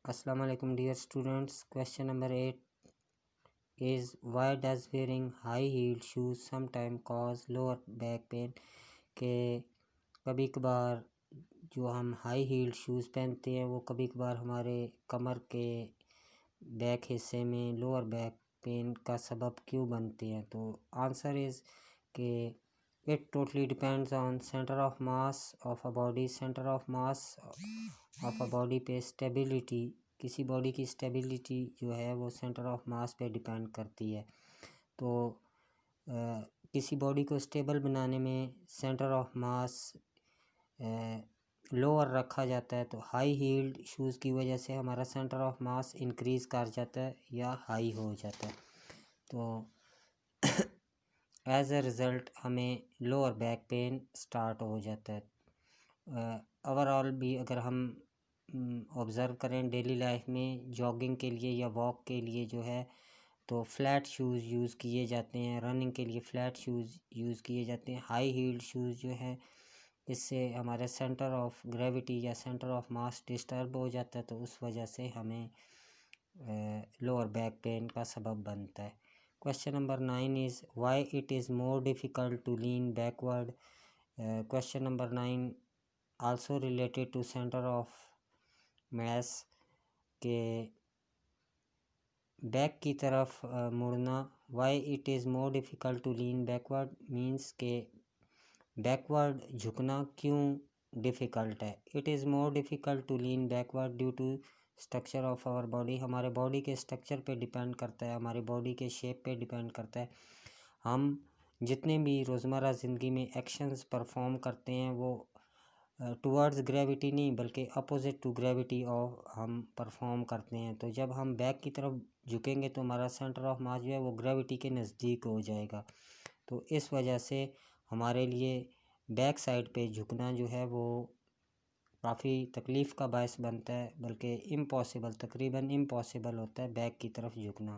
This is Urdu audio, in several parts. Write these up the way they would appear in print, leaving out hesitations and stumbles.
Assalamu alaikum dear students. Question number 8 is why does wearing high heel shoes sometimes cause lower back pain? کہ کبھی کبھار جو ہم ہائی ہیل شوز پہنتے ہیں وہ کبھی کبھار ہمارے کمر کے بیک حصے میں لوور بیک پین کا سبب کیوں بنتے ہیں؟ تو آنسر از کہ it totally depends on center of mass of a body. Centre of mass of a body پہ اسٹیبلٹی، کسی باڈی کی اسٹیبلٹی جو ہے وہ سینٹر آف ماس پہ ڈیپینڈ کرتی ہے. تو کسی باڈی کو اسٹیبل بنانے میں سینٹر آف ماس لوور رکھا جاتا ہے، تو ہائی ہیلڈ شوز کی وجہ سے ہمارا سینٹر آف ماس انکریز کر جاتا ہے یا ہائی ہو جاتا ہے. تو ایز اے رزلٹ ہمیں لوور بیک پین سٹارٹ ہو جاتا ہے. اوور آل بھی اگر ہم آبزرو کریں ڈیلی لائف میں جاگنگ کے لیے یا واک کے لیے جو ہے تو فلیٹ شوز یوز کیے جاتے ہیں، رننگ کے لیے فلیٹ شوز یوز کیے جاتے ہیں. ہائی ہیلڈ شوز جو ہے اس سے ہمارے سینٹر آف گریوٹی یا سینٹر آف ماس ڈسٹرب ہو جاتا ہے، تو اس وجہ سے ہمیں لوور بیک پین کا سبب بنتا ہے. Question number 9 is why it is more difficult to lean backward. Question number 9 also related to center of mass کہ بیک کی طرف مڑنا. why it is more difficult to lean backward means کہ بیکورڈ جھکنا کیوں ڈیفیکلٹ ہے. it is more difficult to lean backward due to structure of our body. ہمارے باڈی کے اسٹرکچر پہ ڈیپینڈ کرتا ہے، ہماری باڈی کے شیپ پہ ڈیپینڈ کرتا ہے. ہم جتنے بھی روزمرہ زندگی میں ایکشنز پرفارم کرتے ہیں وہ ٹورڈز گریوٹی نہیں بلکہ اپوزٹ ٹو گریوٹی ہم پرفارم کرتے ہیں. تو جب ہم بیک کی طرف جھکیں گے تو ہمارا سینٹر آف ماس جو ہے وہ گریوٹی کے نزدیک ہو جائے گا. تو اس وجہ سے ہمارے لیے بیک سائڈ پہ جھکنا جو ہے وہ کافی تکلیف کا باعث بنتا ہے، بلکہ امپاسبل، تقریباً امپاسبل ہوتا ہے بیک کی طرف جھکنا.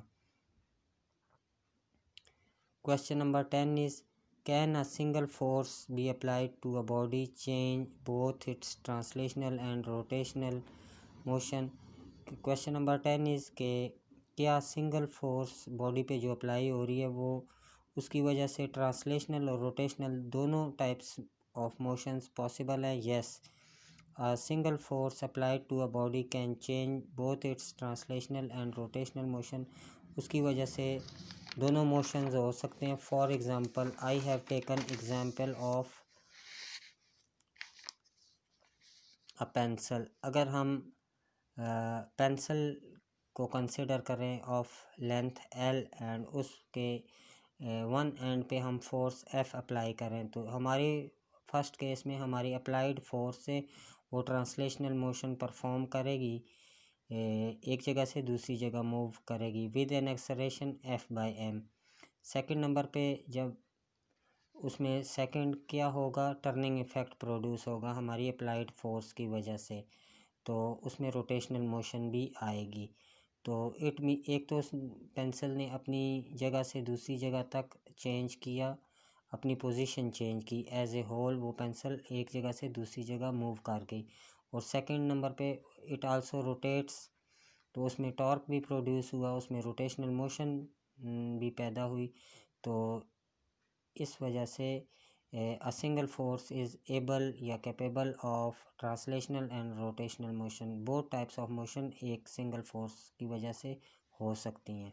Question number 10 is can a single force be applied to a body change both its translational and rotational motion. Question number 10 is کہ کیا سنگل فورس باڈی پہ جو اپلائی ہو رہی ہے وہ اس کی وجہ سے ٹرانسلیشنل اور روٹیشنل دونوں ٹائپس آف موشنز پاسبل ہیں؟ یس. single force applied to a body can change both its translational and rotational motion. اس کی وجہ سے دونوں موشنز ہو سکتے ہیں. For example I have taken example of a pencil. اگر ہم پینسل کو کنسیڈر کریں آف لینتھ ایل اینڈ اس کے ون اینڈ پہ ہم فورس ایف اپلائی کریں تو ہماری فرسٹ کیس میں ہماری اپلائیڈ فورس سے وہ ٹرانسلیشنل موشن پرفارم کرے گی، ایک جگہ سے دوسری جگہ موو کرے گی with an acceleration F by M. Second number پہ جب اس میں سیکنڈ کیا ہوگا، ٹرننگ ایفیکٹ پروڈیوس ہوگا ہماری اپلائیڈ فورس کی وجہ سے، تو اس میں روٹیشنل موشن بھی آئے گی. تو ایک تو پینسل نے اپنی جگہ سے دوسری جگہ تک چینج کیا، اپنی پوزیشن چینج کی، ایز اے ہول وہ پینسل ایک جگہ سے دوسری جگہ موو کر گئی. اور سیکنڈ نمبر پہ اٹ آلسو روٹیٹس، تو اس میں ٹارک بھی پروڈیوس ہوا، اس میں روٹیشنل موشن بھی پیدا ہوئی. تو اس وجہ سے a single force is able یا capable of translational and rotational motion. both types of motion ایک single force کی وجہ سے ہو سکتی ہیں.